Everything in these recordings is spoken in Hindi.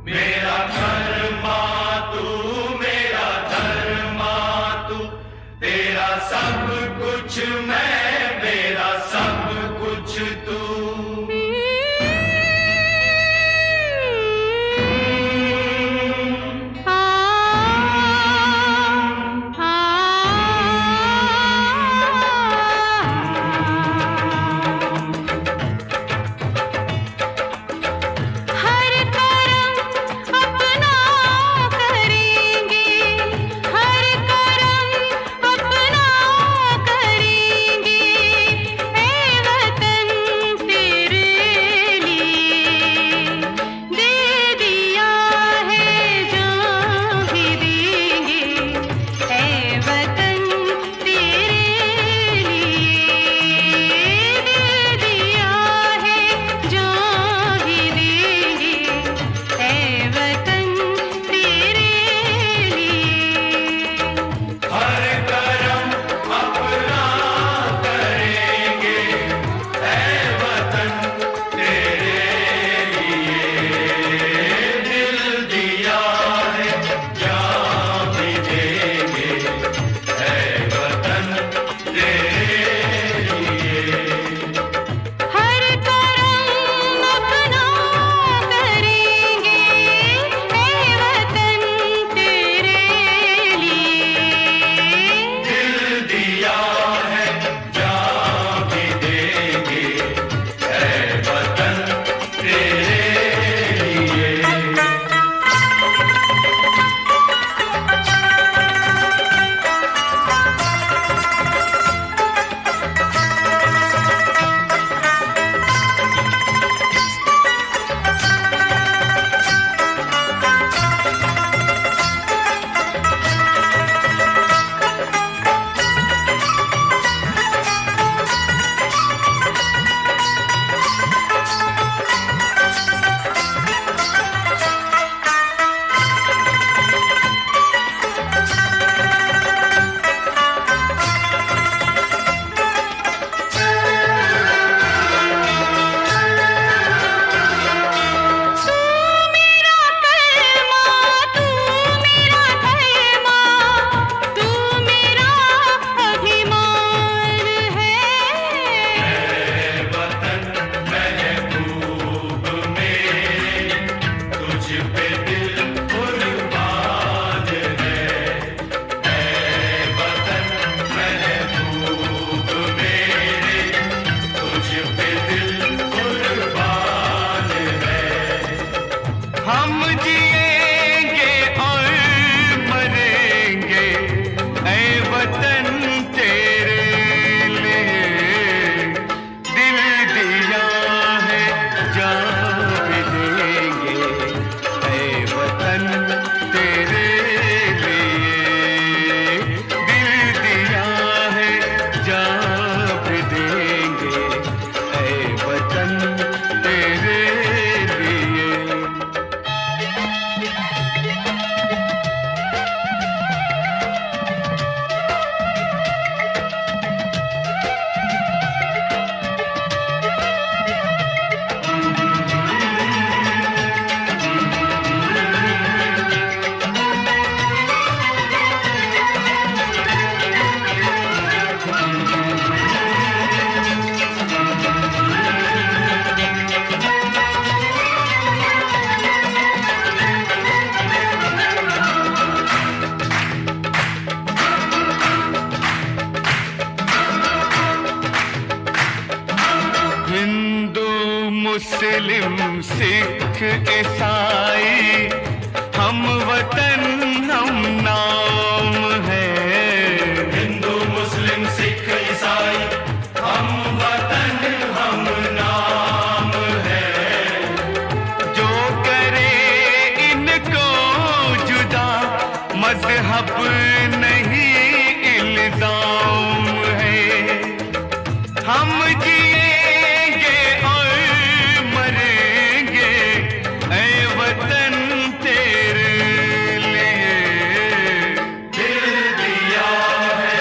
मेरा कर्मा तू, मेरा धर्मा तू, तेरा सब कुछ मैं, मेरा सब कुछ तू। मुस्लिम सिख ईसाई हम वतन हम नाम है। हिंदू मुस्लिम सिख ईसाई हम वतन हम नाम है। जो करे इनको जुदा मजहब नहीं इल्जाम है। हम जिएंगे और मरेंगे ऐ वतन तेरे लिए। दिल दिया है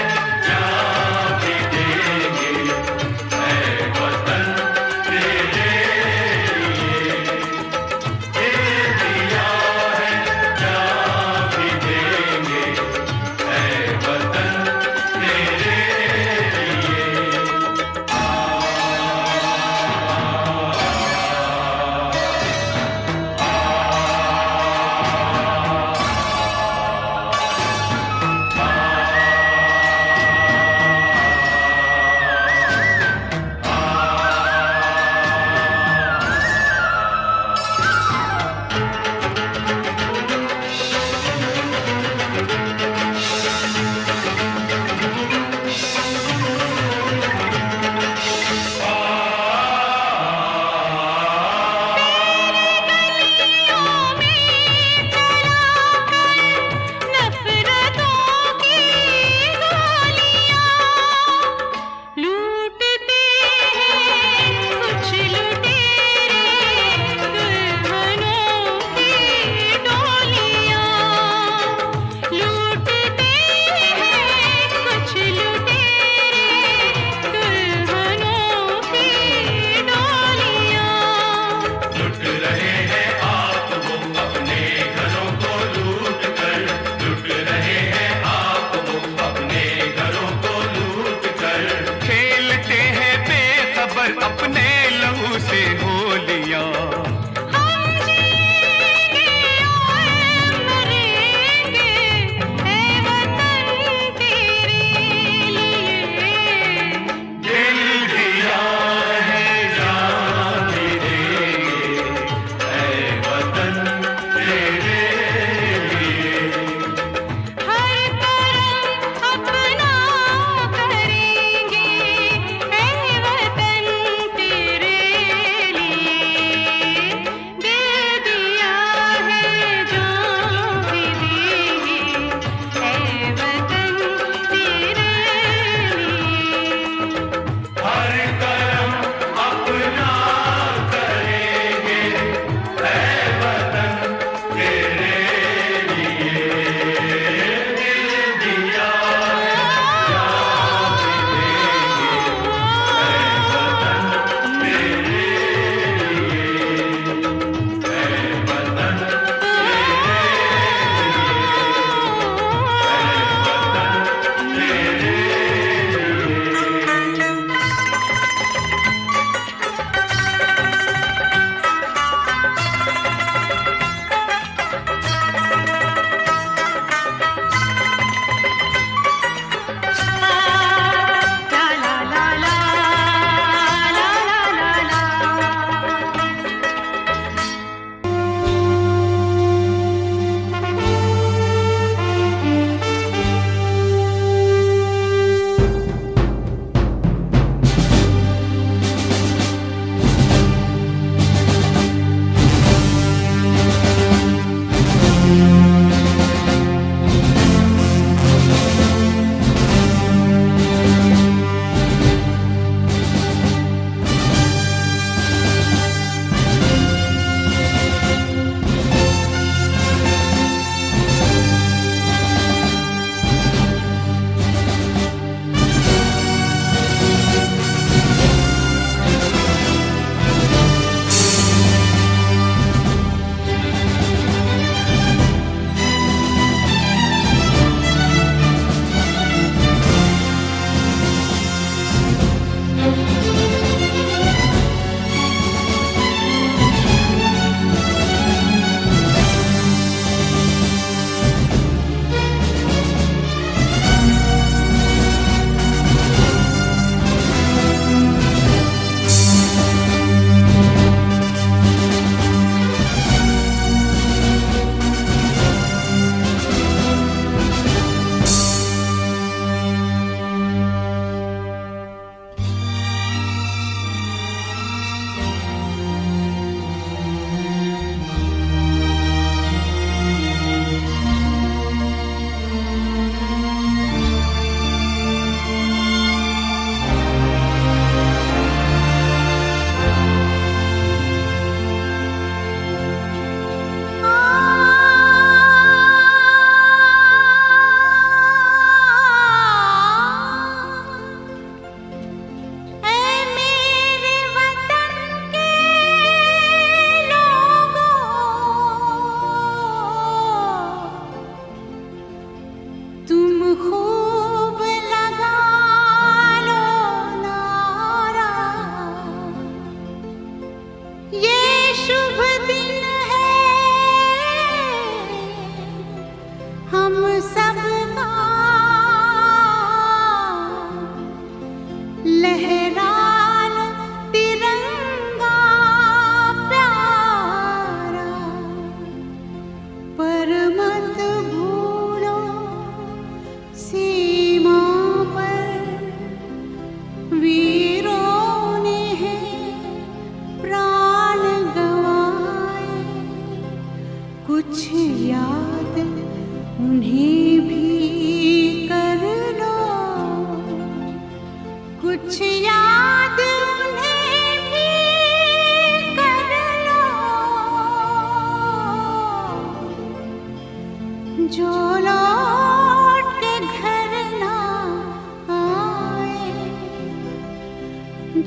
जान भी देंगे ऐ वतन तेरे लिए। दिल दिया पर अपने लहू से होलियां।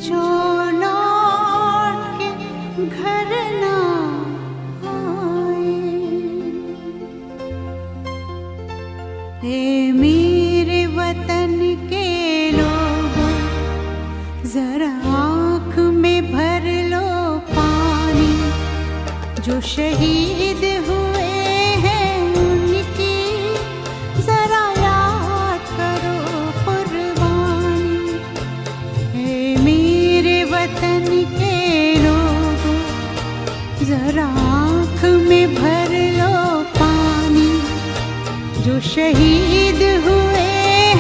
जो लौट के घर ना आए। ए मेरे वतन के लोगों, जरा आँख में भर लो पानी, जो शहीद हुए हैं उनकी जरा याद करो कुर्बानी। है मेरे वतन के लोगों, जरा आँख में भर लो पानी, जो शहीद हुए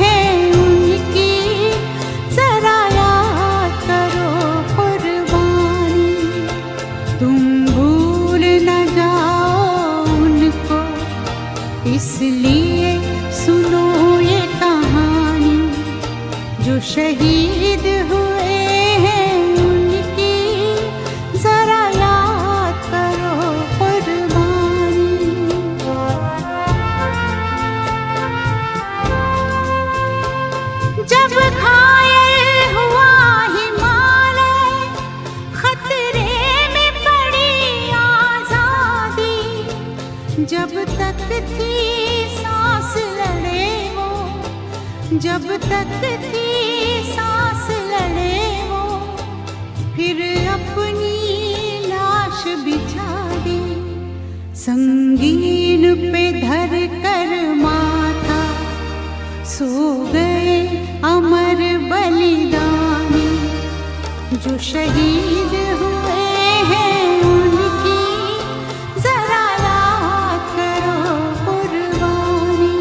हैं उनकी जरा याद करो कुर्बानी। तुम भूल न जाओ उनको, इसलिए सुनो ये कहानी, जो शहीद हुए हैं उनकी जरा याद करो कुर्बानी। जब घायल हुआ हिमालय, खतरे में पड़ी आजादी, जब तक थी सांस लड़े वो, जब तक थी सांस लड़े वो, फिर अपनी लाश बिछा दी, संगीन पे धर कर माथा, सो गए अमर बलिदानी, जो शहीद हुए हैं उनकी जरा याद करो कुर्बानी।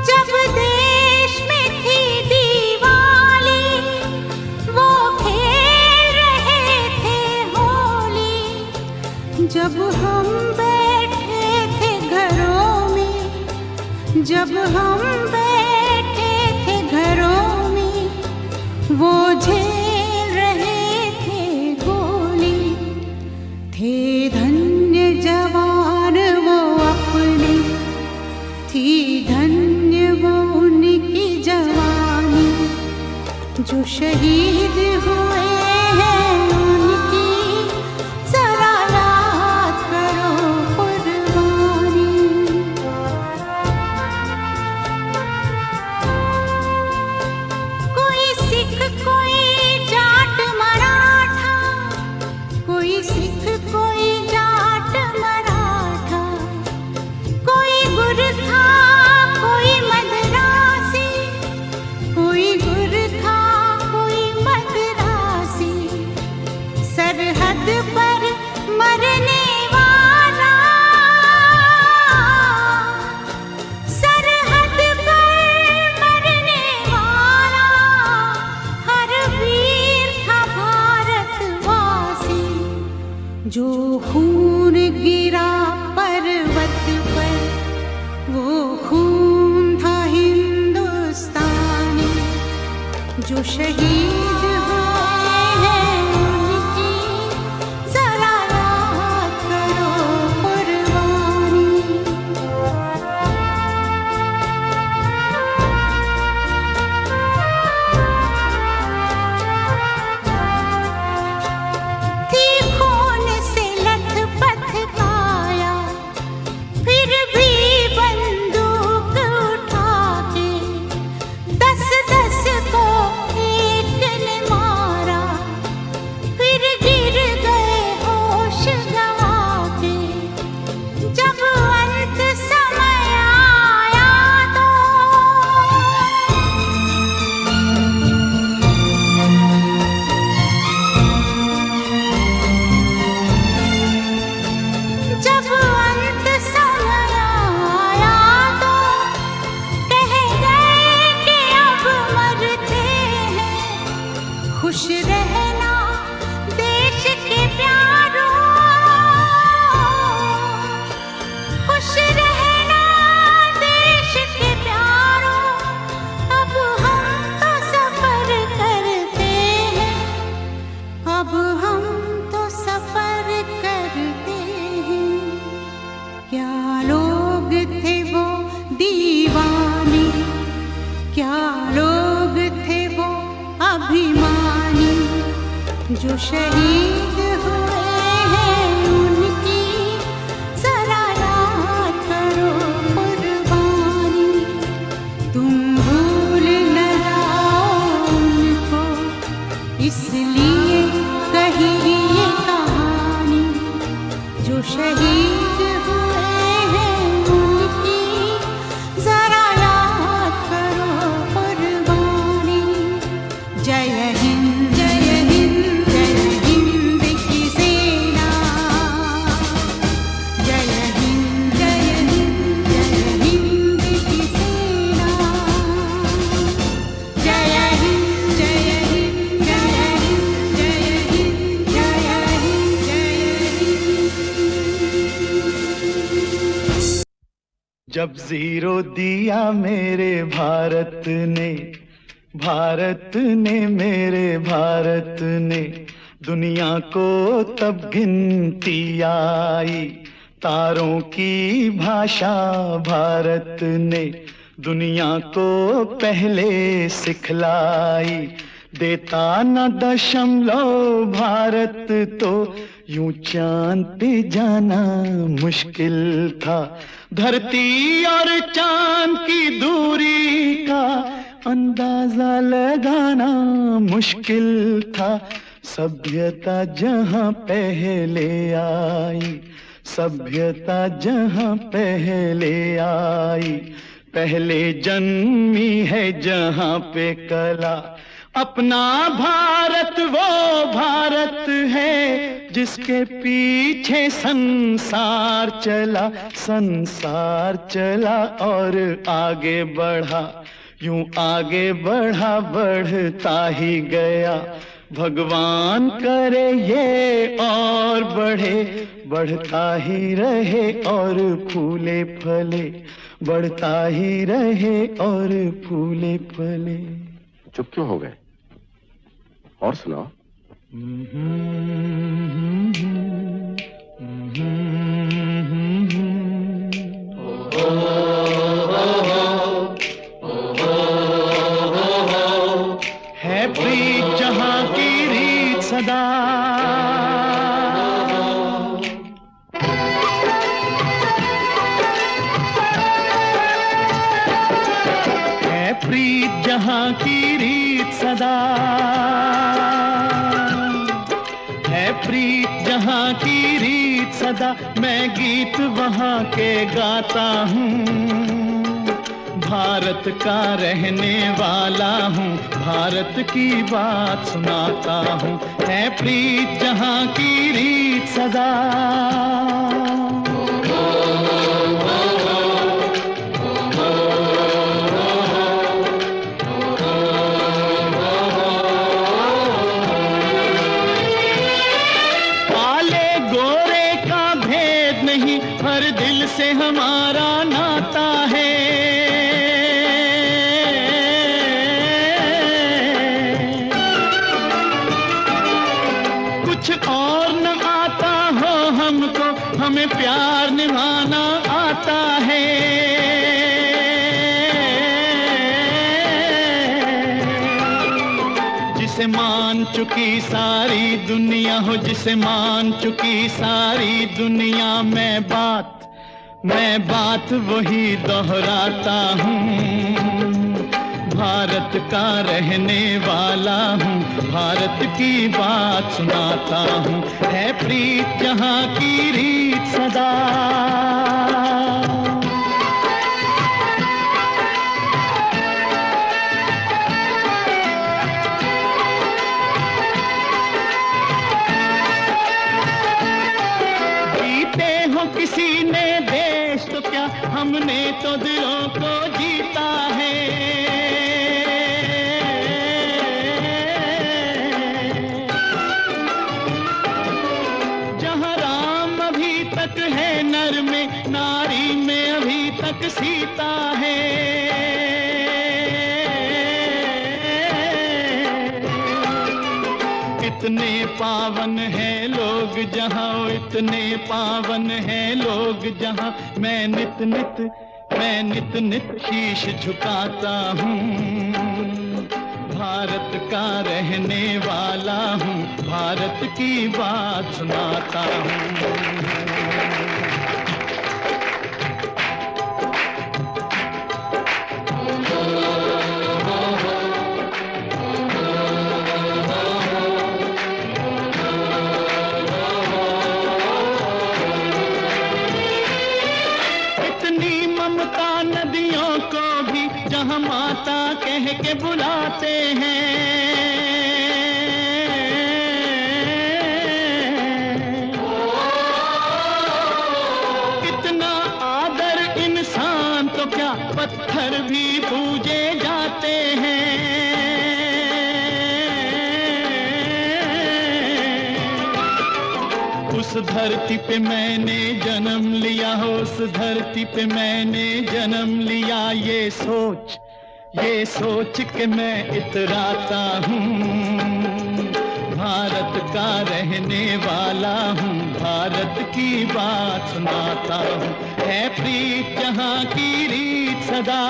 जब देश में थी दिवाली, वो खेल रहे थे होली, जब हम बैठे थे घरों में, जब हम बैठे थे घरों में, वो झेल रहे थे गोली। थे धन्य जवान वो अपने, थी धन्य वो उनकी जवानी, जो शहीद हुए हैं उनकी जरा याद करो कुर्बानी। कोई सिख कोई जाट मराठा, कोई सिख कोई जाट मराठा, कोई गुरखा कोई मद्रासी, कोई गुरखा कोई मद्रासी, सरहद पर मरने वाला, सरहद पर मरने वाला, हर वीर था भारतवासी, जो खून गिरा पर्वत पर, वो खून था हिंदुस्तानी, जो शहीद हुए हैं उनकी जरा याद करो कुर्बानी। थी खून से लथपथ काया, फिर भी बंदूक उठा के 10-10 को एक ने मारा, फिर गिर गए होश गंवा के। जब अंत समय आया तो जब अंत समय आया तो कह गए कि अब मरते हैं, खुश रहना देश के प्यारों, खुश रहना देश के प्यारों, अब हम तो सफर करते हैं, अब हम तो सफर करते हैं। क्या लोग थे वो दीवाने, क्या लोग थे वो अभिमानी, जो शहीद हुए हैं उनकी जरा याद करो कुर्बानी। तुम भूल जब जीरो दिया मेरे भारत ने, भारत ने मेरे भारत ने, दुनिया को तब गिनती आई। तारों की भाषा भारत ने दुनिया को पहले सिखलाई। देता न दशमलव भारत तो यूं चांद पे जाना मुश्किल था। धरती और चांद की दूरी का अंदाजा लगाना मुश्किल था। सभ्यता जहां पहले आई, सभ्यता जहां पहले आई, पहले जन्मी है जहां पे कला। अपना भारत वो भारत है जिसके पीछे संसार चला, संसार चला और आगे बढ़ा। यूं आगे बढ़ा बढ़ता ही गया। भगवान करे ये और बढ़े, बढ़ता ही रहे और फूले फले, बढ़ता ही रहे और फूले फले। चुप क्यों हो गए? और सुनाओ। है प्रीत जहां की रीत सदा, है प्रीत जहां की रीत सदा, है प्रीत जहां की रीत सदा। मैं गीत वहां के गाता हूँ, भारत का रहने वाला हूँ, भारत की बात सुनाता हूँ। है प्रीत जहां की रीत सदा। काले गोरे का भेद नहीं, हर दिल से हमारा नाता है। और न आता हो हमको, हमें प्यार निभाना आता है। जिसे मान चुकी सारी दुनिया हो, जिसे मान चुकी सारी दुनिया, मैं बात वही दोहराता हूँ। भारत का रहने वाला हूँ, भारत की बात सुनाता हूँ। है प्रीत जहां की रीत सदा। जीते हो किसी ने देश तो क्या, हमने तो दिलों को जीता है। है नर में, नारी में अभी तक सीता है। इतने पावन है लोग जहां, इतने पावन है लोग जहां, मैं नित नित शीश झुकाता हूँ। भारत का रहने वाला हूँ, भारत की बात सुनाता हूँ। नदियों को भी जहां माता कह के बुलाते हैं। कितना आदर इंसान तो क्या, पत्थर भी पूजे जाते हैं। उस धरती पे मैंने जन्म लिया, उस धरती पे मैंने जन्म लिया, ये सोच के मैं इतराता हूँ। भारत का रहने वाला हूँ, भारत की बात सुनाता हूँ। है प्रीत जहाँ की रीत सदा,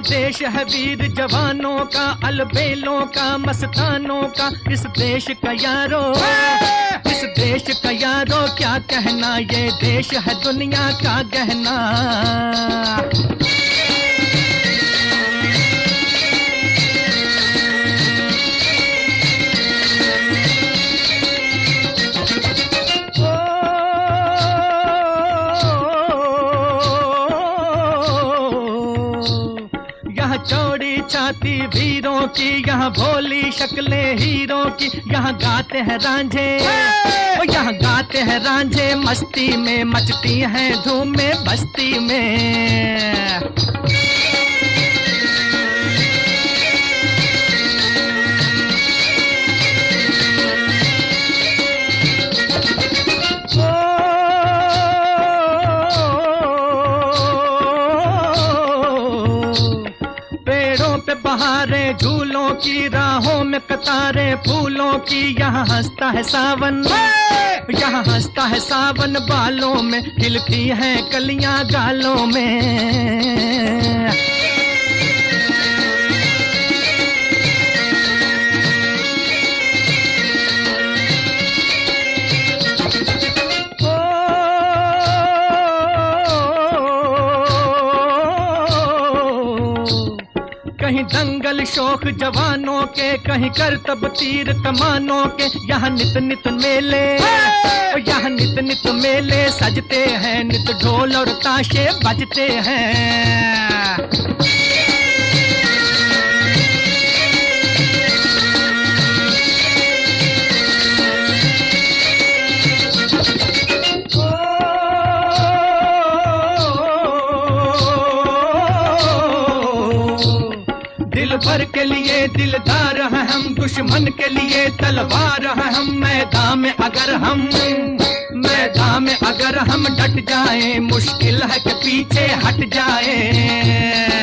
देश है वीर जवानों का, अलबेलों का, मस्तानों का। इस देश का यारो, इस देश का यारो क्या कहना, ये देश है दुनिया का गहना। चौड़ी छाती वीरों की, यहाँ भोली शक्लें हीरों की। यहाँ गाते हैं रांझे, यहाँ गाते हैं रांझे, मस्ती में मचती हैं धूमें बस्ती में। बहारे झूलों की, राहों में कतारें फूलों की। यहाँ हंसता है सावन, यहाँ हंसता है सावन, बालों में खिलती हैं कलियां गालों में। कहीं दंगल शौक जवानों के, कहीं करतब तीर कमानों के। यहाँ नित नित मेले, यहाँ नित नित मेले सजते हैं, नित ढोल और ताशे बजते हैं। दिल भर के लिए दिलदार हैं हम, दुश्मन के लिए तलवार हैं हम। मैदान में अगर हम डट जाएं, मुश्किल है कि पीछे हट जाएं।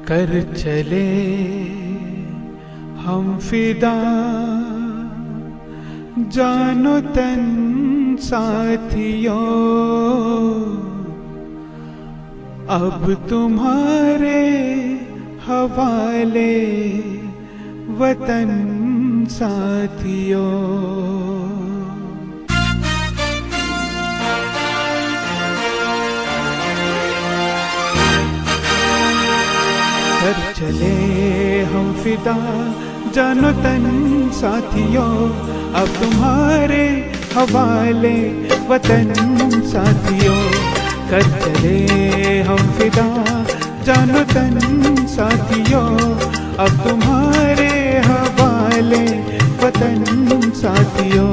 कर चले हम फिदा जानो तन साथियों, अब तुम्हारे हवाले वतन साथियों। कर चले हम फिदा जानो तन साथियों, अब तुम्हारे हवाले वतन साथियों। कर चले हम फिदा जानो तन साथियों, अब तुम्हारे हवाले वतन साथियों।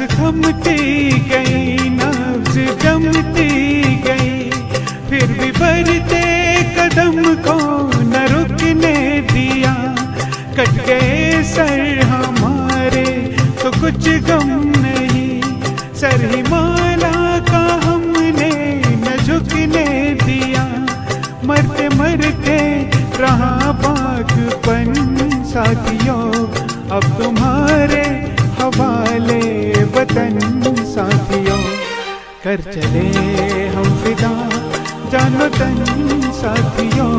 थमती गई, नब्ज जमती गई, फिर भी बढ़ते कदम को न रुकने दिया। कट गए सर हमारे तो कुछ गम नहीं, सर हिमालय का हमने न झुकने दिया। मरते मरते रहा बागपन साथियों, अब तुम्हारे हवाले वतन साथियों। कर चले हम फिदा जानो तन साथियों,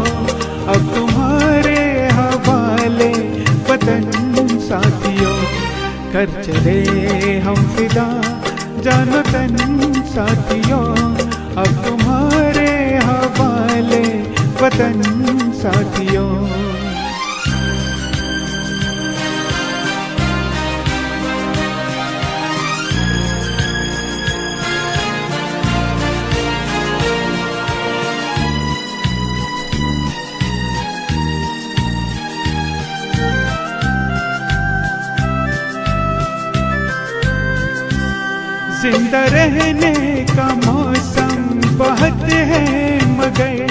अब तुम्हारे हवाले वतन साथियों। कर चले हम फिदा जानो तन साथियों, अब तुम्हारे हवाले वतन साथियों। जिंदा रहने का मौसम बहुत है, मगर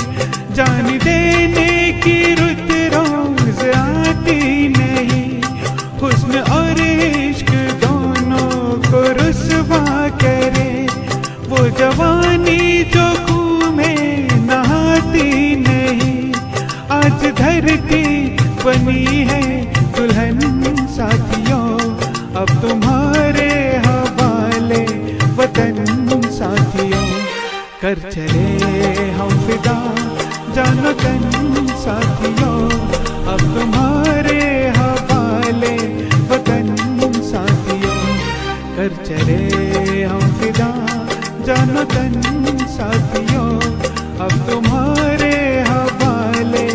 जान देने की रुत रोज आती नहीं। हुस्न और इश्क दोनों को रुसवा करे, वो जवानी जो खूह में नहाती नहीं। आज धरती बनी है दुल्हन साथियों, अब तुम्हारे हवाले वतन साथियों। कर चले हम फिदा जानो तन साथियों, अब तुम्हारे हवाले वतन साथियों। कर चले हम फिदा जानो तन साथियों, अब तुम्हारे हवाले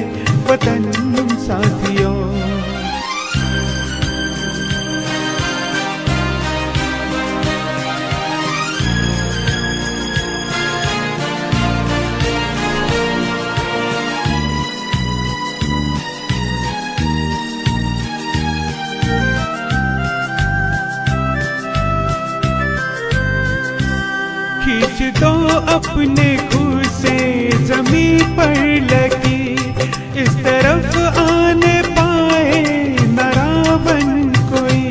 वतन साथियों। खींच दो अपने खूह से जमीन पर लगी, इस तरफ आने पाए न रावण कोई।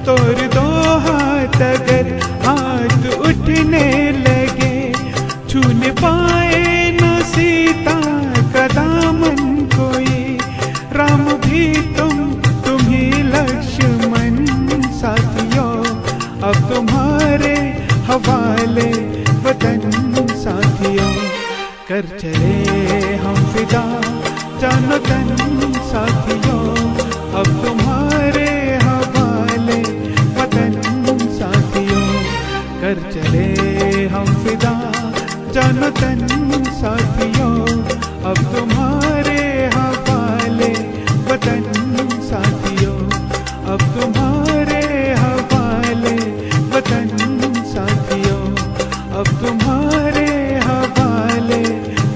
तोड़ दो हाथ अगर हाथ उठने लगे, छूने पाए न सीता का दामन कोई। राम भी तुम ही लक्ष्मण साथियों, अब तुम्हारे हवाले वतन साथियों। कर चले हम फिदा जानो तन साथियों, अब तुम्हारे हवाले वतन साथियों। कर चले हम फिदा जानो तन साथियों, अब तुम्हारे हवाले वतन साथियों। अब तुम्हारे हवाले वतन साथियों, अब तुम्हारे हवाले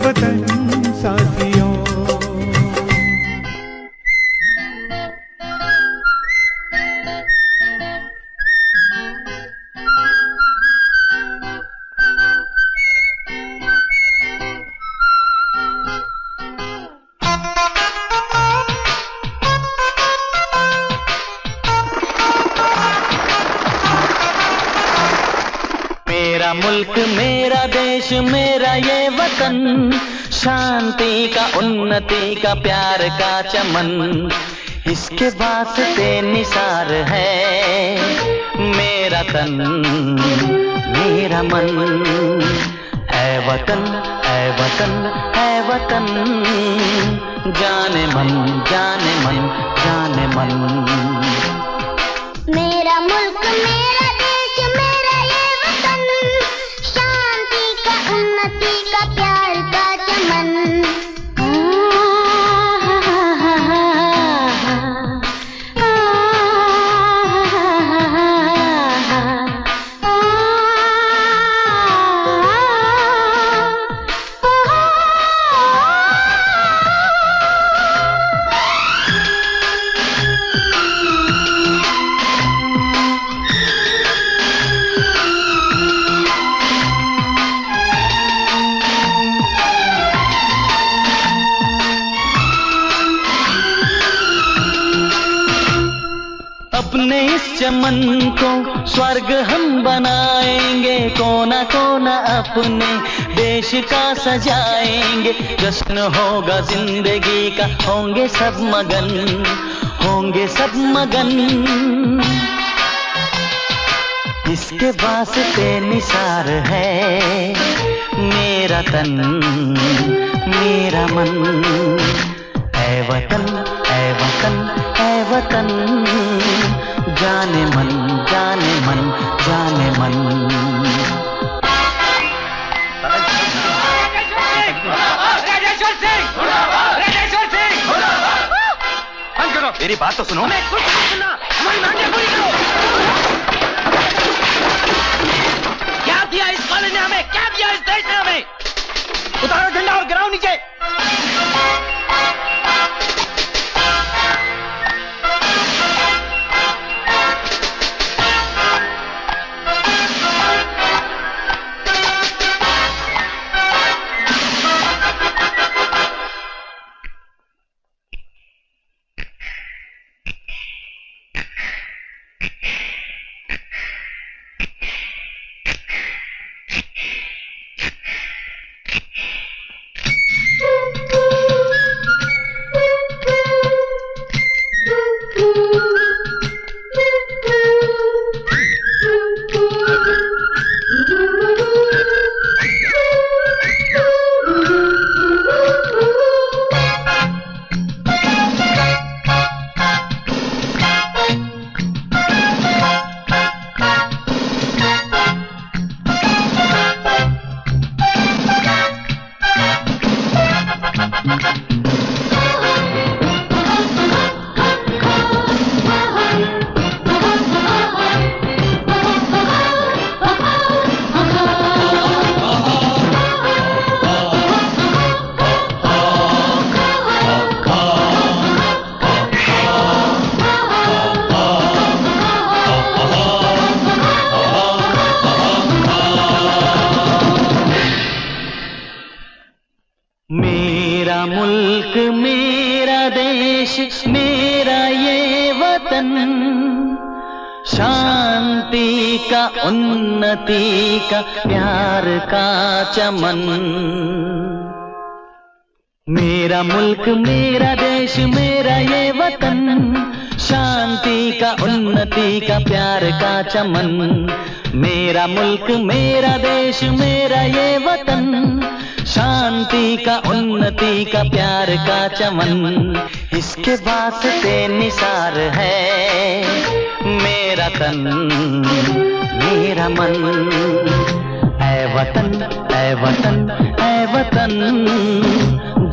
वतन साथियों। मेरा मुल्क मेरा देश मेरा ये वतन, शांति का उन्नति का प्यार का चमन, इसके वास्ते निसार है मेरा तन मेरा मन। ऐ वतन ऐ वतन ऐ वतन, जाने मन जाने मन जाने मन। मेरा मुल्क मेरा देश मेरा ये वतन, शांति का उन्नति का प्यार का चमन। चमन को स्वर्ग हम बनाएंगे, कोना कोना अपने देश का सजाएंगे। जश्न होगा जिंदगी का, होंगे सब मगन, होंगे सब मगन। इसके वास्ते निसार है मेरा तन मेरा मन। ऐ वतन ऐ वतन ऐ वतन, जाने मन जाने मन जाने मन। मेरी बात तो सुनो। हमारी मांगे पूरी करो। क्या दिया इस कॉलेज ने हमें, क्या दिया इस देश ने हमें? उतारो झंडा और गिराओ नीचे। मेरा मुल्क मेरा देश मेरा ये वतन, शांति का उन्नति का प्यार का चमन। मेरा मुल्क मेरा देश मेरा ये वतन, शांति का उन्नति का प्यार का चमन। मेरा मुल्क मेरा देश मेरा ये वतन, शांति का उन्नति का प्यार का चमन। इसके वास्ते निसार है मेरा तन मेरा मन। ऐ वतन ऐ वतन ऐ वतन,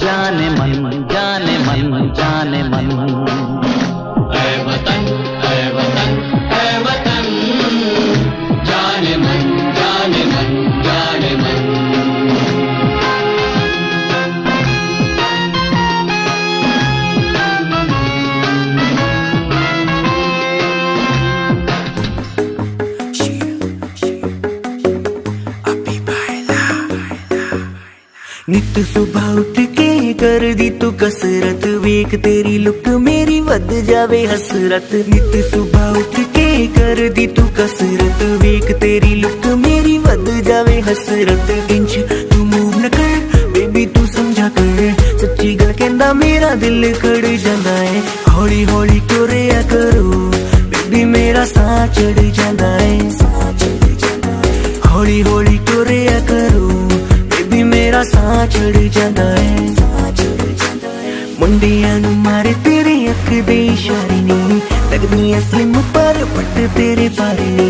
जाने मन जाने मन जाने मन। ऐ वतन ऐ वतन ऐ वतन, जाने मन जाने मन जाने मन। नित सुबह उठ के कर दी तू कसरत, वेख तेरी लुक मेरी वध जावे हसरत। नित सुबह उठ के कर दी तू कसरत, वेख तेरी लुक मेरी वध जावे हसरत। इंच तू मूव न कर बेबी तू समझा कर, सच्ची गल कहंदा मेरा दिल खड़ जांदा है। हौली हौली टुरिया करो बेबी मेरा साह चढ़ जांदा है। हौली हौली टुरिया करो मेरा साह चढ़ जाता है। मुंडियां नू मारे तेरे अख दे इशारे नी, लगदी स्लिम पर पट तेरे बारे नी।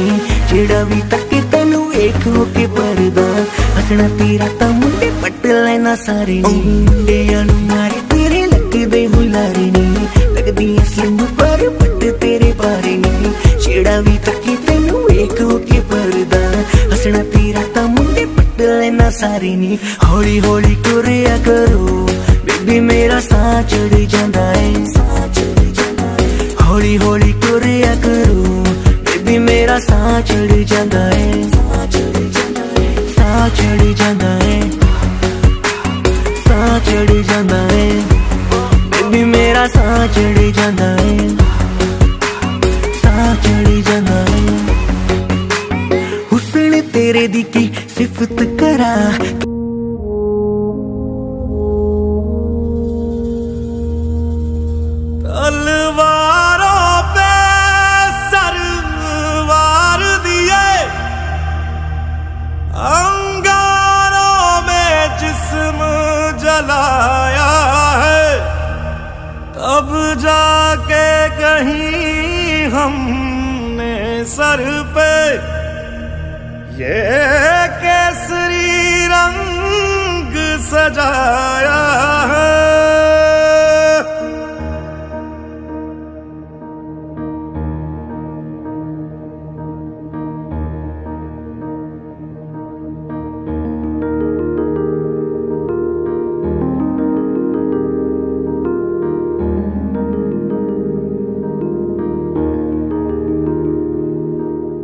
जेड़ा भी तके तेनू वेख होके परदा, हसना तेरा ता मुंडे पट लेना सारे नी। मुंडियां नू मारे तेरे लगदे हुलारे नी, लगदी स्लिम पर पट तेरे बारे नी। जेड़ा भी तके तेनू वेख होके परदा, हसना तेरा ता मुंडे लेना सारी नी। हौली हौली टुरिया करो बेबी मेरा साह चढ़ जाता है। हौली हौली टुरिया करो बेबी मेरा साह चढ़ जाता है। साह चढ़ जाता है, साह चढ़ जाता है बेबी मेरा साह चढ़ जाता है। साह चढ़ जाता जाके कहीं हमने सर पे ये केसरी रंग सजाया है।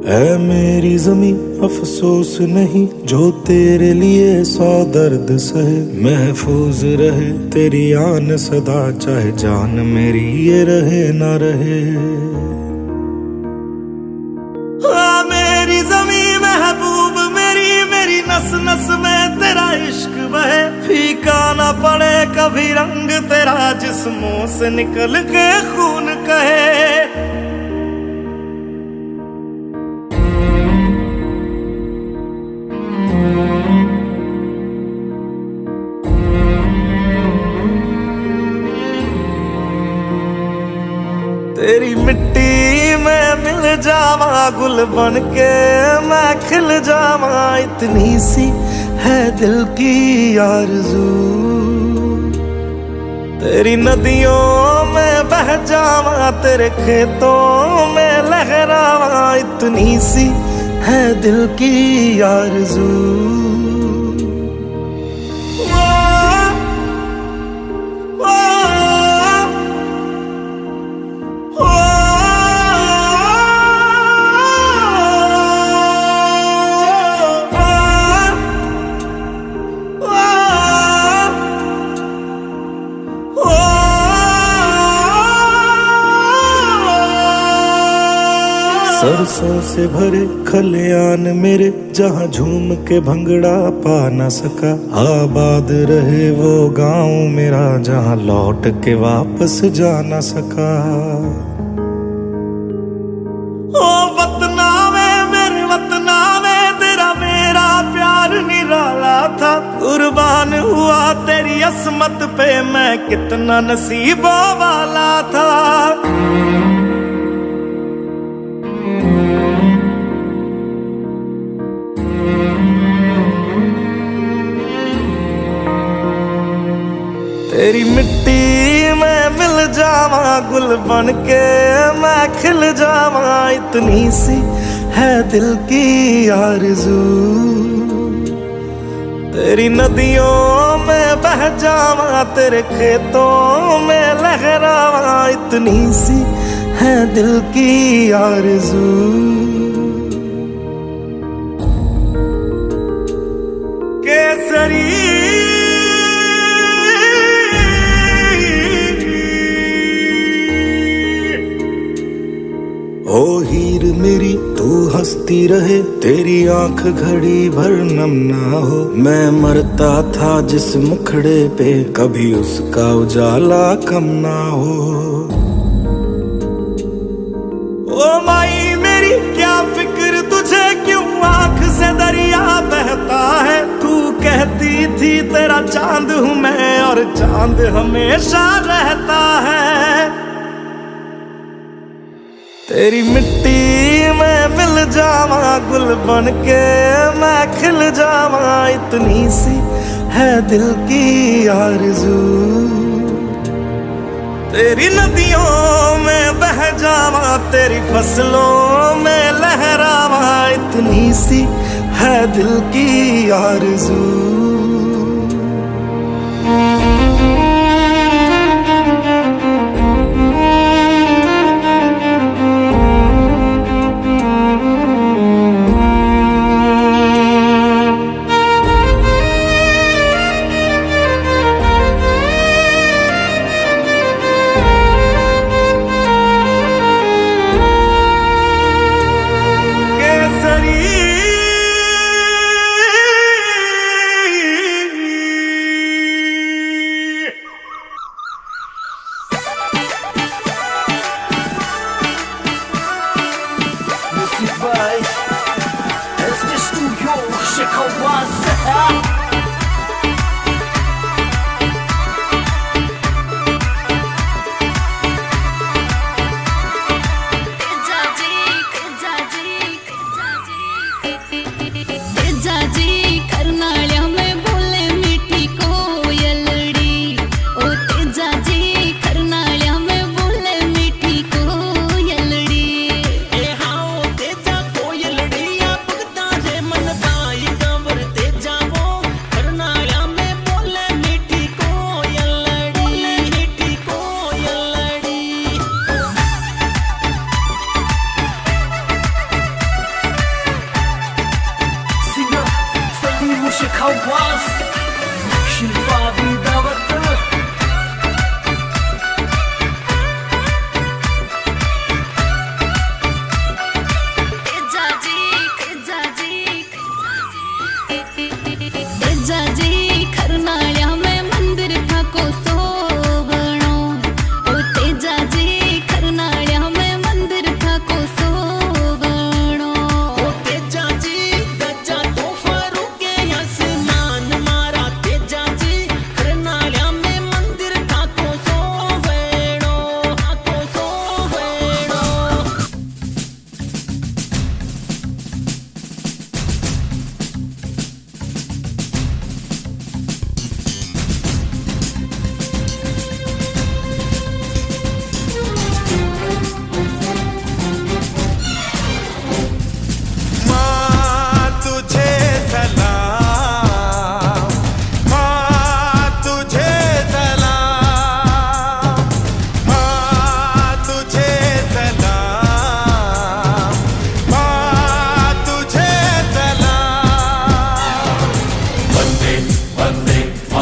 ऐ मेरी ज़मीं अफसोस नहीं जो तेरे लिए 100 दर्द सहे, महफूज रहे तेरी आन सदा चाहे जान मेरी ये रहे ना रहे। हाँ मेरी ज़मीं महबूब मेरी नस नस में तेरा इश्क बहे, फीका ना पड़े कभी रंग तेरा जिस्मों से निकल के खून कहे। तेरी मिट्टी में मिल जावा गुल बन के मैं खिल जावा, इतनी सी है दिल की आरज़ू। तेरी नदियों में बह जावा तेरे खेतों में लहरावा, इतनी सी है दिल की आरज़ू। सरसों से भरे खलियान मेरे जहाँ झूम के भंगड़ा पा न सका, आबाद रहे वो गांव मेरा जहाँ लौट के वापस जा न सका। ओ वतना में मेरे वतना में तेरा मेरा प्यार निराला था, कुर्बान हुआ तेरी अस्मत पे मैं कितना नसीबों वाला था। तेरी मिट्टी में मिल जावा गुल बन के मैं खिल जावा, इतनी सी है दिल की आरज़ू। तेरी नदियों में बह जावा तेरे खेतों में लहरावा, इतनी सी है दिल की आरज़ू। केसरी ओ हीर मेरी तू हंसती रहे, तेरी आंख घड़ी भर नम ना हो। मैं मरता था जिस मुखड़े पे कभी उसका उजाला कम ना हो। ओ माई मेरी क्या फिक्र तुझे क्यों आंख से दरिया बहता है, तू कहती थी तेरा चांद हूँ मैं और चांद हमेशा रहता है। तेरी मिट्टी में मिल जावा गुल बन के मैं खिल जावा, इतनी सी है दिल की आरज़ू। तेरी नदियों में बह जावा तेरी फसलों में लहरावा, इतनी सी है दिल की आरज़ू।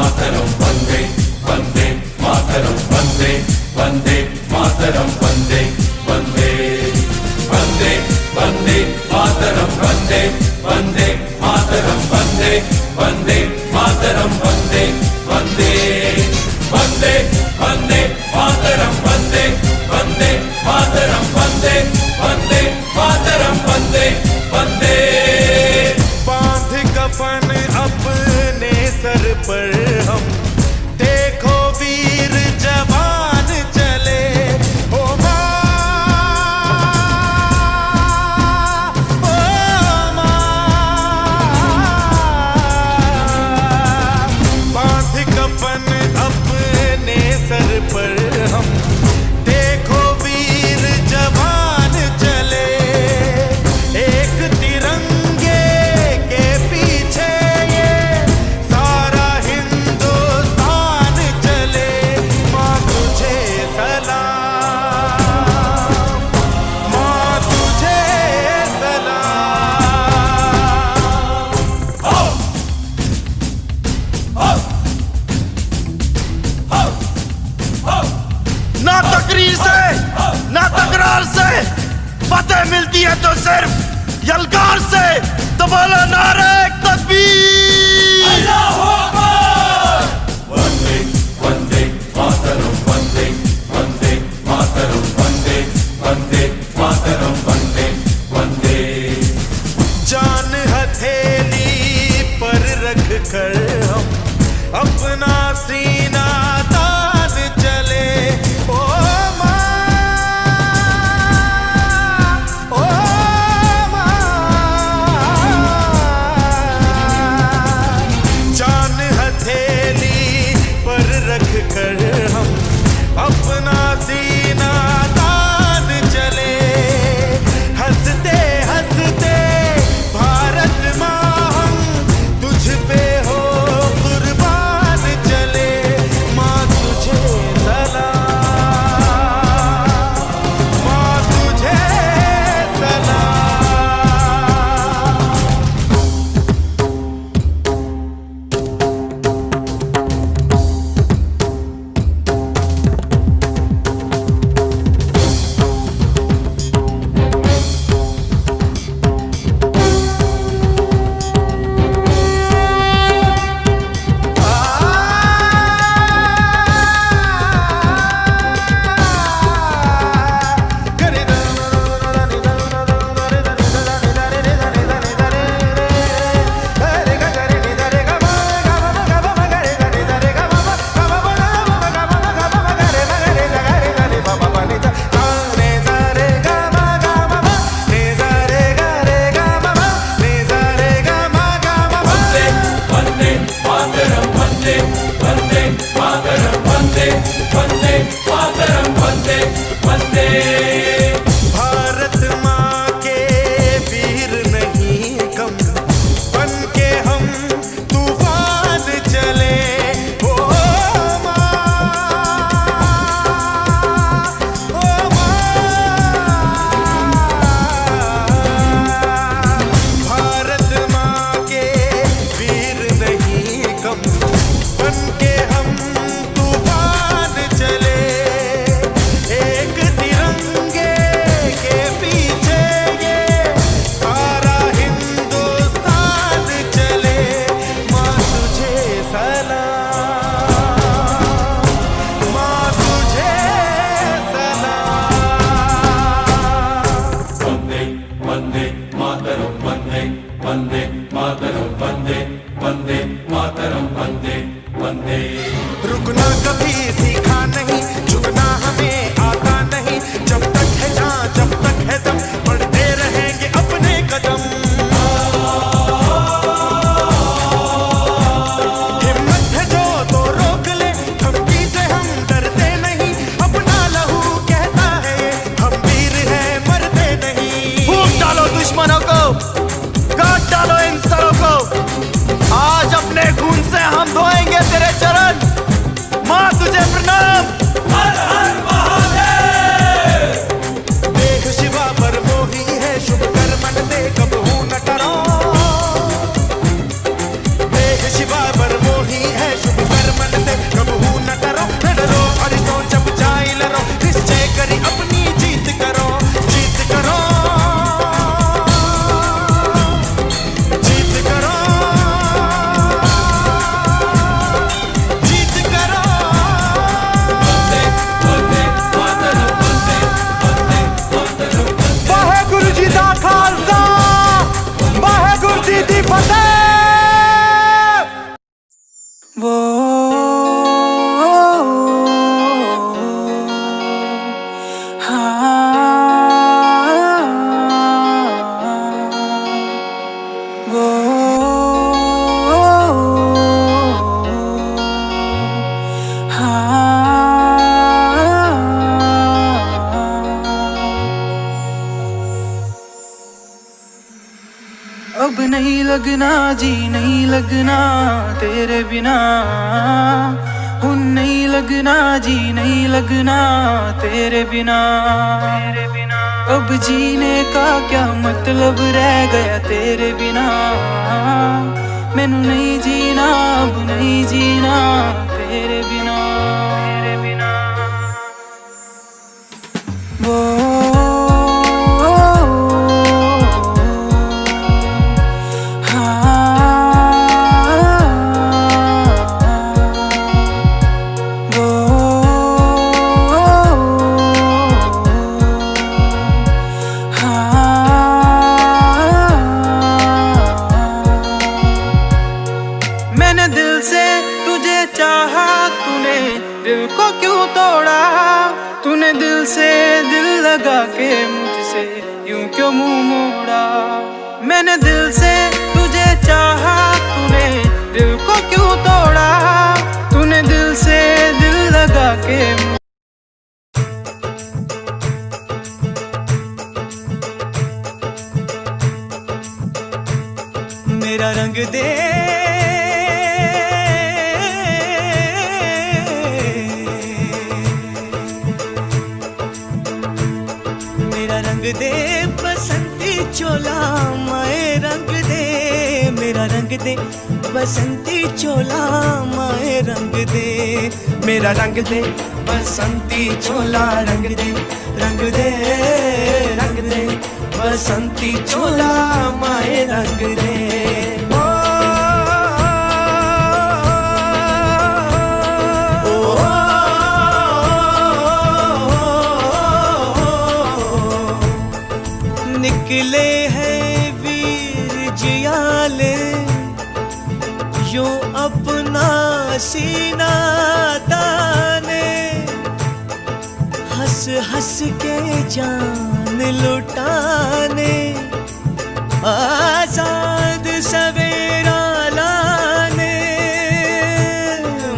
मातरम वंदे वंदे मातरम वंदे वंदे मातरम वंदे वंदे वंदे वंदे मातरम वंदे वंदे मातरम वंदे वंदे मातरम वंदे वंदे वंदे वंदे मातरम वंदे वंदे मातरम वंदे वंदे मातरम वंदे वंदे। बांध कफन अपने सर पर हम देखो वीर जवान चले। ओ माँ, ओ माँ, बांध कफन अपने सर पर हम देखो वीर जवान चले। एक तिरंगे के पीछे ये सारा हिंदुस्तान चले। माँ तुझे सलाम, माँ तुझे सलाम। ना तकरीर से ना तकरार से फतेह मिलती है तो सिर्फ यलगार से। तो बोलो नारे तकबीर। वंदे वंदे मातरम वंदे वंदे मातरम वंदे वंदे मातरम वंदे वंदे। जान हथेली पर रख कर हम अपना सीना तान चले। ओ माँ, ओ माँ, जान हथेली पर रख कर हम अपना सीना तान चले। हंसते हंसते भारत माँ हम तुझ पे हो कुर्बान चले। माँ तुझे सलाम, माँ तुझे भारत माँ के वीर नहीं कम बन के हम तूफान चले। ओ माँ, ओ माँ, भारत माँ के वीर नहीं कम बन के हम तूफान चले। एक तिरंगे के पीछे ये सारा हिंदुस्तान चले। माँ तुझे सलाम, माँ तुझे सलाम। वंदे वंदे मातरम वंदे वंदे मातरम वंदे वंदे मातरम वंदे वंदे। रुकना कभी सीखा नहीं, झुकना हमें आता नहीं। जब तक है जान जब तक है दम बढ़ते रहेंगे अपने कदम। हिम्मत है जो तो रोक ले, धमकी से हम डरते नहीं। अपना लहू कहता है हम वीर हैं मरते नहीं। फूंक डालो दुश्मनों को, काट डालो इन सरों को। आज अपने खून से हम धोएंगे तेरे चरण। माँ तुझे प्रणाम। लगना जी नहीं लगना तेरे बिना, हुन नहीं लगना जी नहीं लगना तेरे बिना। अब जीने का क्या मतलब रह गया तेरे बिना, मैनू नहीं जीना अब नहीं जीना तेरे बिना। वो मैंने दिल से तुझे चाहा, तूने दिल को क्यों तोड़ा, तूने दिल से दिल लगा के मुझसे यूं क्यों मुंह मोड़ा। मैंने दिल से तुझे चाहा, तूने दिल को क्यों तोड़ा, तूने दिल से दिल लगा के मेरा रंग दे रंग दे बसंती चोला माए रंग दे, मेरा रंग दे बसंती चोला माए रंग दे, मेरा रंग दे बसंती चोला रंग दे, रंग दे रंग दे बसंती चोला माए रंग दे। निकले हैं वीर जियाले यो अपना सीना ताने, हंस हंस के जान लुटाने, आजाद सवेरा लाने।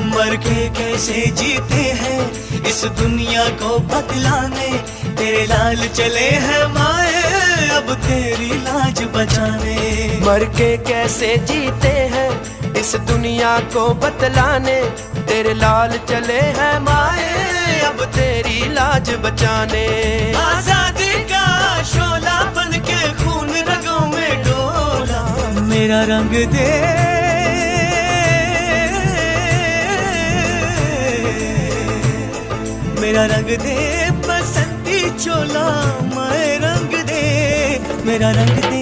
मर के कैसे जीते हैं इस दुनिया को बतलाने, तेरे लाल चले हैं माए अब तेरी लाज बचाने। मर के कैसे जीते हैं इस दुनिया को बतलाने, तेरे लाल चले हैं माए अब तेरी लाज बचाने। आजादी का शोला बन के खून रगों में डोला, मेरा रंग दे मेरा रंग दे बसंती चोला माए रंग दे, मेरा रंग दे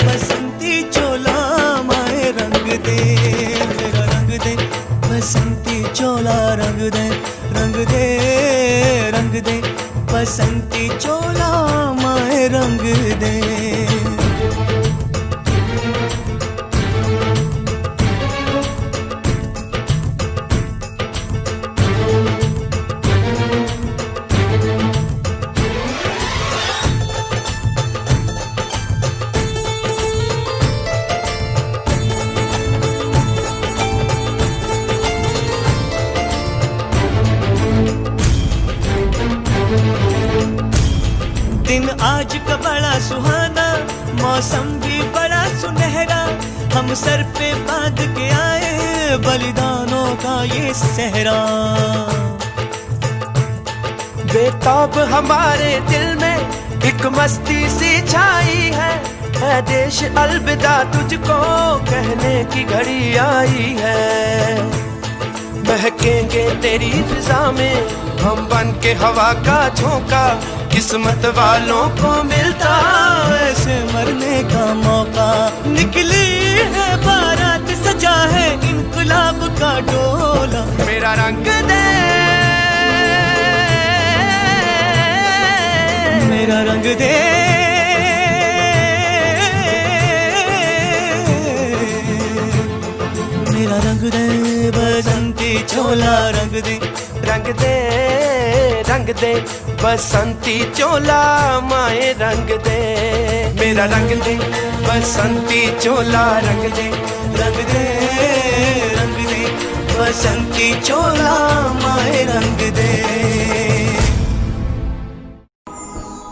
बसंती चोला माए रंग दे, मेरा रंग दे बसंती चोला रंग दे, रंग दे रंग दे बसंती चोला माए रंग दे। दिन आज का बड़ा सुहाना, मौसम भी बड़ा सुनहरा, हम सर पे बांध के आए बलिदानों का ये सहरा। बेताब हमारे दिल में एक मस्ती सी छाई है देश अलविदा तुझको कहने की घड़ी आई है। बहकेंगे तेरी फिजा में हम बन के हवा का झोंका, किस्मत वालों को मिलता ऐसे मरने का मौका। निकली है बारात सजा है इनकलाब का डोला, मेरा रंग दे मेरा रंग दे मेरा रंग दे बसंती चोला रंग दे, रंग दे रंग दे बसंती चोला माए रंग दे, मेरा रंग दे बसंती चोला रंग दे, रंग दे रंग दे बसंती चोला माए रंग दे।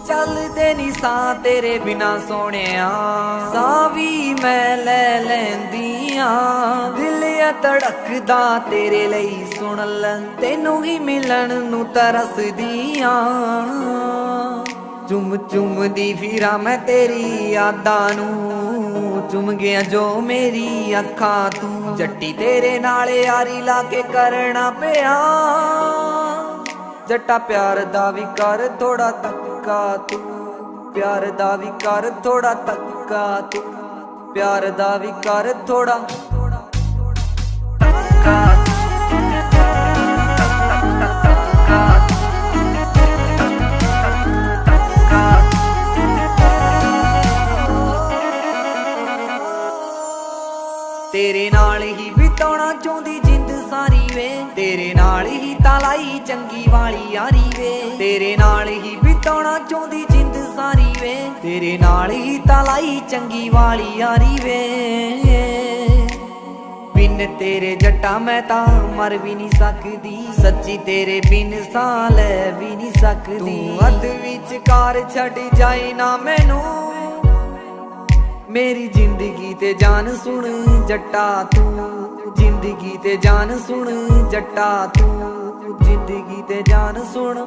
ਚੱਲਦੇ ਨੀ ਸਾਹ ਤੇਰੇ ਬਿਨਾ ਸੋਹਣਿਆ ਸਾਹ ਵੀ ਮੈਂ ਲੈ ਲੈਂਦੀ ਆ ਦਿਲ ਆ ਧੜਕਦਾ ਤੇਰੇ ਲਈ ਸੁਣ ਲੈ ਤੈਨੂੰ ਹੀ ਮਿਲਣ ਨੂੰ ਤਰਸਦੀ ਆ ਚੁੰਮ ਚੁੰਮਦੀ ਫਿਰਾਂ ਮੈਂ ਤੇਰੀ ਯਾਦਾਂ ਨੂੰ ਚੁੰਮ ਗਿਆ ਜੋ ਮੇਰੀ ਅੱਖਾਂ ਤੂੰ ਜੱਟੀ ਤੇਰੇ ਨਾਲ ਯਾਰੀ ਲਾ ਕੇ ਕਰਨਾ ਪਿਆ ਜੱਟਾ ਪਿਆਰ ਦਾ ਵੀ ਕਰ ਥੋੜਾ ਤੱਕਾ ਤੂੰ ਪਿਆਰ ਦਾ ਵੀ ਕਰ ਥੋੜਾ ਤੱਕਾ ਤੂੰ ਪਿਆਰ ਦਾ ਵੀ ਕਰ ਥੋੜਾ ਤੱਕਾ ਤੇਰੇ ਨਾਲ ਹੀ ਬਿਤਾਉਣਾ ਚਾਹੁੰਦੀ ਜਿੰਦ ਸਾਰੀ ਵੇ ਤੇਰੇ ਨਾਲ ਹੀ ਤਾਂ ਲਾਈ ਚੰਗੀ ਵਾਲੀ ਯਾਰੀ ਵੇ ਤੇਰੇ ਨਾਲ ਹੀ ਬਿਤਾਉਣਾ ਚਾਹੁੰਦੀ ਜਿੰਦ ਸਾਰੀ ਵੇ ਤੇਰੇ ਨਾਲ ਹੀ ਤਾਂ ਲਾਈ ਚੰਗੀ ਵਾਲੀ ਯਾਰੀ ਵੇ ਬਿਨ ਤੇਰੇ ਜੱਟਾ ਮੈਂ ਤਾਂ ਮਰ ਵੀ ਨਹੀਂ ਸਕਦੀ ਸੱਚੀ ਤੇਰੇ ਬਿਨ ਸਾਹ ਲੈ ਵੀ ਨਹੀਂ ਸਕਦੀ ਤੂੰ ਅੱਧ ਵਿਚਕਾਰ ਛੱਡ ਜਾਏ ਨਾ ਮੈਨੂੰ ਮੇਰੀ ਜ਼ਿੰਦਗੀ ਤੇ ਜਾਨ ਸੁਣ ਜੱਟਾ ਤੂੰ ਜ਼ਿੰਦਗੀ ਤੇ ਜਾਨ ਸੁਣ ਜੱਟਾ ਤੂੰ ਜ਼ਿੰਦਗੀ ਤੇ ਜਾਨ ਸੁਣ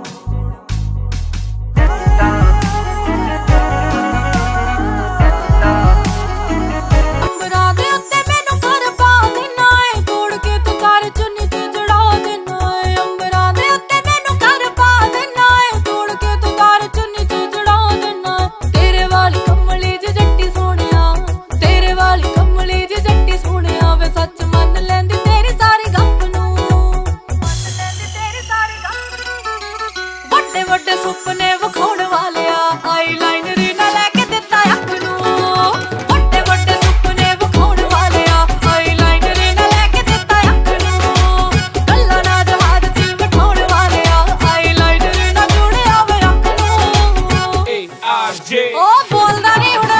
ਅੰਬਰਾਂ ਦੇ ਉੱਤੇ ਮੈਨੂੰ ਘਰ ਪਾ ਦੇਣਾ ਏ ਤੋੜ ਕੇ ਤੂੰ ਕਰ ਚੁੰਨੀ ਚ ਜੜਾ ਦੇਣਾ ਏ ਅੰਬਰਾਂ ਦੇ ਉੱਤੇ ਮੈਨੂੰ ਘਰ ਪਾ ਦੇਣਾ ਏ ਤੋੜ ਕੇ ਤੂੰ ਕਰ ਚੁੰਨੀ ਚ ਜੜਾ ਦੇਣਾ ਤੇਰੇ ਵਾਲੀ ਕਮਲੀ ਜ ਜੱਟੀ ਸੋਹਣਿਆ ਤੇਰੇ ਵਾਲੀ ਕਮਲੀ ਜ ਜੱਟੀ ਸੋਹਣਿਆ ਵੇ ਸੱਚ ਮੰਨ ਲੈਂਦੀ ਤੇਰੀ ਸਾਰੀ ਗੱਪ ਨੂੰ ਵੱਡੇ ਵੱਡੇ ਸੁਪਨੇ ਵਿਖਾਉਣ ਵਾਲਿਆ ਆਈਲਾਈਨਰ ਨਾ ਲੈ ਕੇ ਦਿੱਤਾ ਅੱਖ ਨੂੰ ਵੱਡੇ ਵੱਡੇ ਸੁਪਨੇ ਵਿਖਾਉਣ ਵਾਲਿਆ ਆਈਲਾਈਨਰ ਨਾ ਲੈ ਕੇ ਦਿੱਤਾ ਅੱਖ ਨੂੰ ਗੱਲਾਂ ਨਾ ਜਹਾਜ਼ 'ਚ ਬਿਠਾਉਣ ਵਾਲਿਆ ਆਈਲਾਈਨਰ ਨਾ ਜੁੜਿਆ ਵੇ ਅੱਖ ਨੂੰ ਉਹ ਬੋਲਦਾ ਨਹੀਂ ਹੁਣ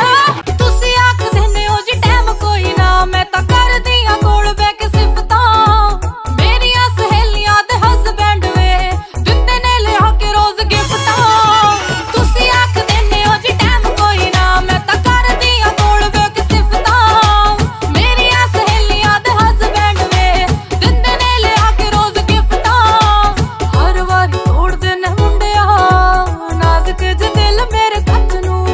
ਤੁਸੀਂ ਆਖਦੇ ਨੇ ਉਹ ਜੀ ਟਾਈਮ ਕੋਈ ਨਾ ਮੈਂ ਤਾਂ ਕਰਦੀ ਆ ਕੋਲ ਬੈ ਕੇ ਸਿਫਤਾਂ ਮੇਰੀਆਂ ਸਹੇਲੀਆਂ ਦੇ ਹਸਬੈਂਡ ਵੇ ਦਿੰਦੇ ਨੇ ਲਿਆ ਕੇ ਰੋਜ਼ ਗਿਫਟਾਂ ਤੁਸੀਂ ਆਖਦੇ ਨੇ ਉਹ ਜੀ ਟਾਈਮ ਕੋਈ ਨਾ ਮੈਂ ਤਾਂ ਕਰਦੀ ਆ ਕੋਲ ਬੈ ਕੇ ਸਿਫਤਾਂ ਮੇਰੀਆਂ ਸਹੇਲੀਆਂ ਦੇ ਹਸਬੈਂਡ ਵੇ ਦਿੰਦੇ ਨੇ ਲਿਆ ਕੇ ਰੋਜ਼ ਗਿਫਟਾਂ ਹਰ ਵਾਰੀ ਤੋੜਦੇ ਨੇ ਮੁੰਡਿਆ ਨਾਜ਼ੁਕ ਜਿਹਾ ਦਿਲ ਮੇਰੇ ਕੱਚ ਨੂੰ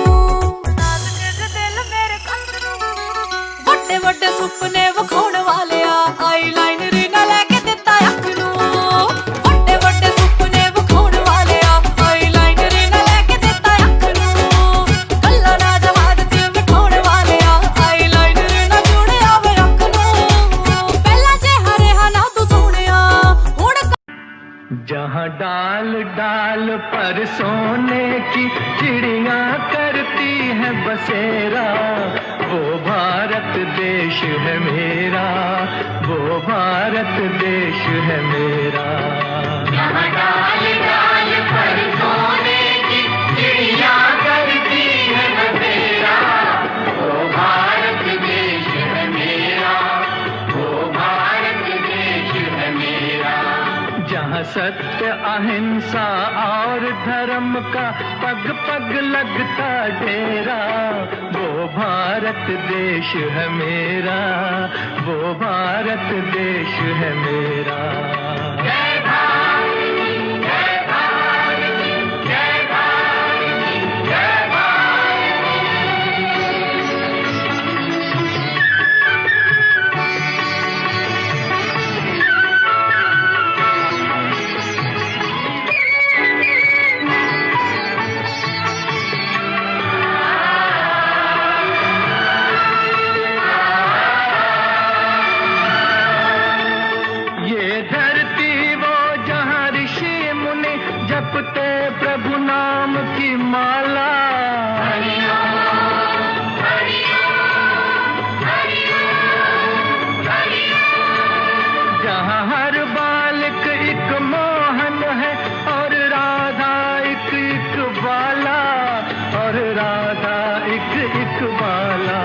ਵੱਡੇ ਵੱਡੇ ਸੁਪਨੇ ਵਿਖਾਉਣ ਵਾਲਿਆ ਆਈਲਾਈਨਰ ਨਾ ਲੈ ਕੇ ਦਿੱਤਾ ਅੱਖ ਨੂੰ ਵੱਡੇ ਵੱਡੇ ਸੁਪਨੇ ਵਿਖਾਉਣ ਵਾਲਿਆ ਆਈਲਾਈਨਰ ਨਾ ਲੈ ਕੇ ਦਿੱਤਾ ਅੱਖ ਨੂੰ ਗੱਲਾਂ ਨਾ ਜਹਾਜ਼ 'ਚ ਬਿਠਾਉਣ ਵਾਲਿਆ ਆਈਲਾਈਨਰ ਨਾ ਜੁੜਿਆ ਵੇ ਅੱਖ ਨੂੰ ਪਹਿਲਾਂ ਜੇ ਹਰਿਆ ਨਾ ਤੂੰ ਸੋਹਣਿਆ ਹੁਣ जहाँ डाल डाल पर सोने की चिड़िया करती है बसेरा वो भारत देश है मेरा वो भारत देश है मेरा जहाँ डाल डाल पर सोने की चिड़िया करती है बसेरा वो भारत देश है मेरा वो भारत देश है मेरा जहाँ सत्य अहिंसा और धर्म का पग पग लगता डेरा वो भारत देश है मेरा वो भारत देश है मेरा जय भारत जय भारत जय भारत जय जपते प्रभु नाम की माला जहाँ हर बालक एक मोहन है और राधा एक बाला और राधा एक बाला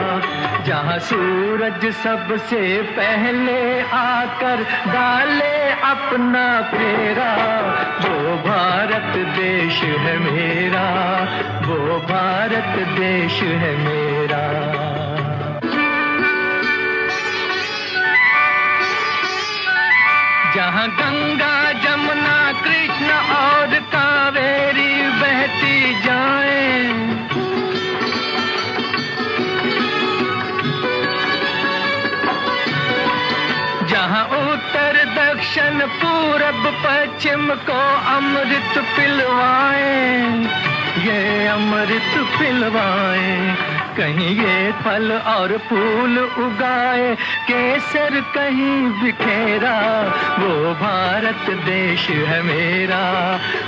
जहाँ सूरज सबसे पहले आकर डाले अपना फेरा, वो भारत देश है मेरा, वो भारत देश है मेरा। जहाँ गंगा जमुना कृष्ण और कावेरी बहती जाएं, जहाँ उत्तर दक्षिण पूरब पश्चिम को अमृत पिलवाएं, ये अमृत पिलवाएं। कहीं ये फल और फूल उगाए, केसर कहीं बिखेरा, वो भारत देश है मेरा,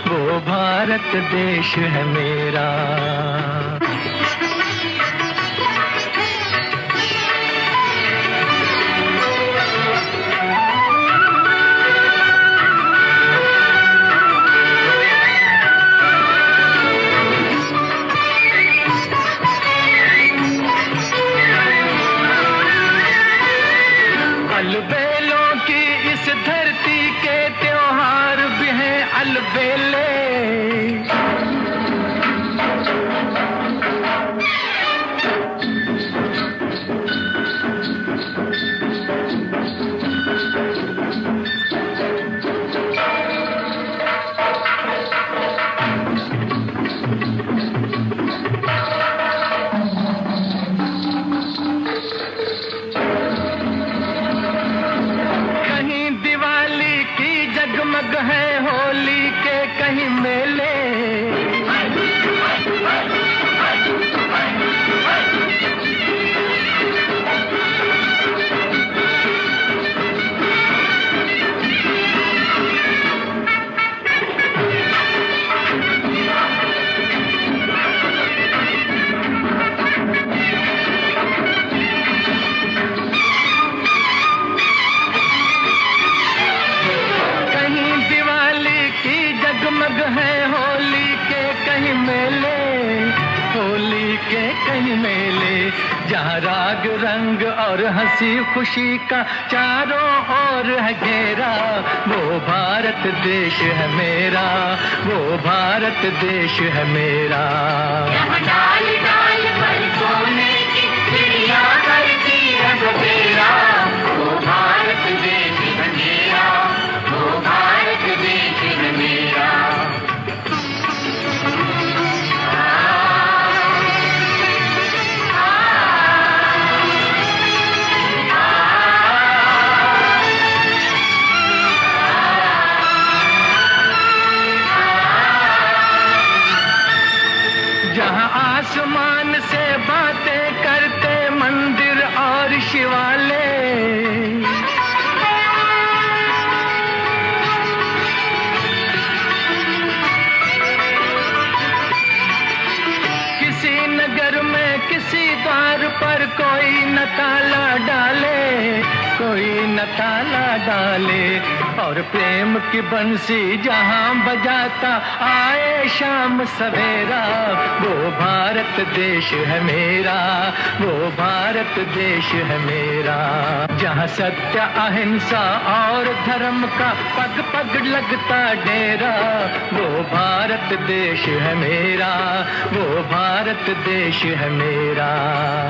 वो भारत देश है मेरा। अलबेलों की इस धरती के त्योहार भी हैं अलबेले, जगमग है होली के कहीं मेले, जगमग है होली के कहीं मेले, होली के कहीं मेले। जहाँ राग रंग और हंसी खुशी का चारों ओर है घेरा, वो भारत देश है मेरा, वो भारत देश है मेरा। यहाँ डाल डाल पर सोने की चिड़िया करती है बसेरा, वो भारत देश है मेरा, वो भारत देश है मेरा। जहाँ आसमान से बातें करते मंदिर और शिवालय, किसी नगर में किसी द्वार पर कोई न ताला डाले, कोई न ताला डाले। और प्रेम की बंसी जहाँ बजाता आए शाम सवेरा, वो भारत देश है मेरा, वो भारत देश है मेरा। जहाँ सत्य अहिंसा और धर्म का पग पग लगता डेरा, वो भारत देश है मेरा, वो भारत देश है मेरा।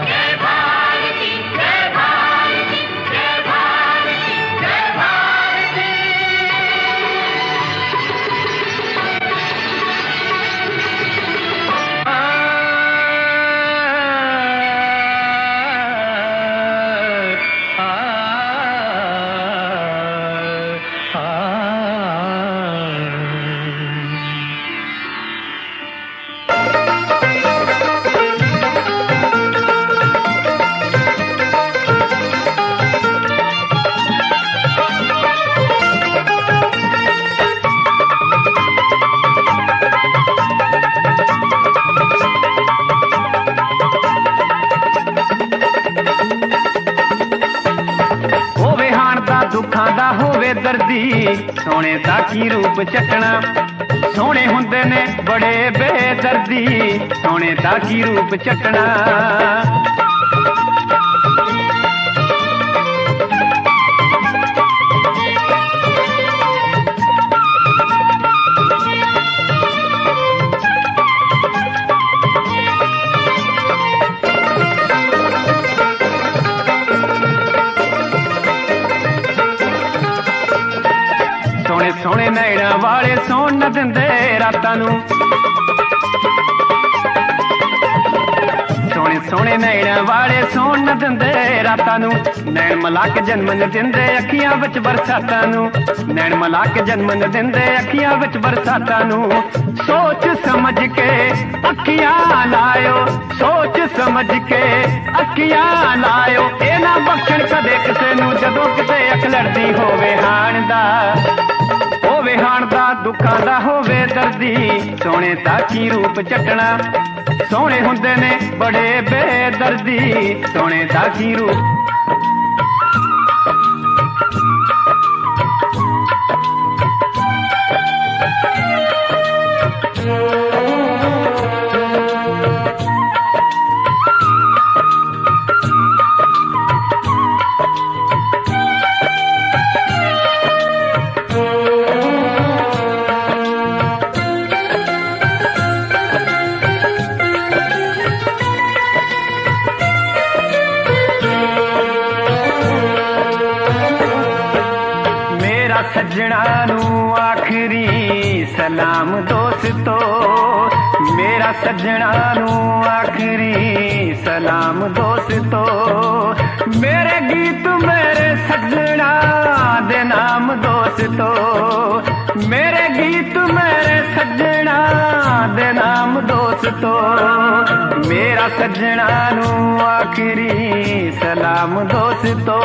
जय भारती, जय भारती, जय भारती, जय भारती। दुखां दा होवे दर्दी, सोने दा की रूप चटना। सोने हुंदे ने बड़े बेदर्दी, सोने दा की रूप चटना। ਸੋਹਣੇ ਸੋਹਣੇ ਨੈਣਾ ਵਾਲੇ ਸੌਣ ਨਾ ਦਿੰਦੇ ਰਾਤਾਂ ਨੂੰ ਸੋਹਣੇ ਸੋਹਣੇ ਨੈਣਾ ਵਾਲੇ ਸੌਣ ਨਾ ਦਿੰਦੇ ਰਾਤਾਂ ਨੂੰ ਨੈਣ ਮਿਲਾ ਕੇ ਜਨਮ ਨ ਦਿੰਦੇ ਅੱਖੀਆਂ ਵਿੱਚ ਬਰਸਾਤਾਂ ਨੂੰ ਨੈਣ ਮਿਲਾ ਕੇ ਜਨਮ ਨ ਦਿੰਦੇ ਅੱਖੀਆਂ ਵਿੱਚ ਬਰਸਾਤਾਂ ਨੂੰ ਸੋਚ ਸਮਝ ਕੇ ਅੱਖੀਆਂ ਲਾਇਓ ਸੋਚ ਸਮਝ ਕੇ ਅੱਖੀਆਂ ਲਾਇਓ ਇਹ ਨਾ ਬਖਸ਼ਣ ਕਦੇ ਕਿਸੇ ਨੂੰ ਜਦੋਂ ਕਿਤੇ ਅੱਖ ਲੜਦੀ ਹੋਵੇ ਹਾਣ ਦਾ ਦੁੱਖਾਂ ਦਾ ਹੋਵੇ ਦਰਦੀ ਸੋਹਣੇ ਤਾਂ ਕੀ ਰੂਪ ਚੱਟਣਾ ਸੋਹਣੇ ਹੁੰਦੇ ਨੇ ਬੜੇ ਬੇਦਰਦੀ ਸੋਹਣੇ ਦਾ ਕੀ ਰੂਪ सज्जणा नू आखरी सलाम दोस्तो मेरा सज्जणा नू आखरी सलाम दोस्तो मेरे गीत मेरे सज्जणा दे नाम दोस्तो मेरे गीत मेरे सज्जणा दे नाम दोस्तो मेरा सज्जणा नू आखरी सलाम दोस्तो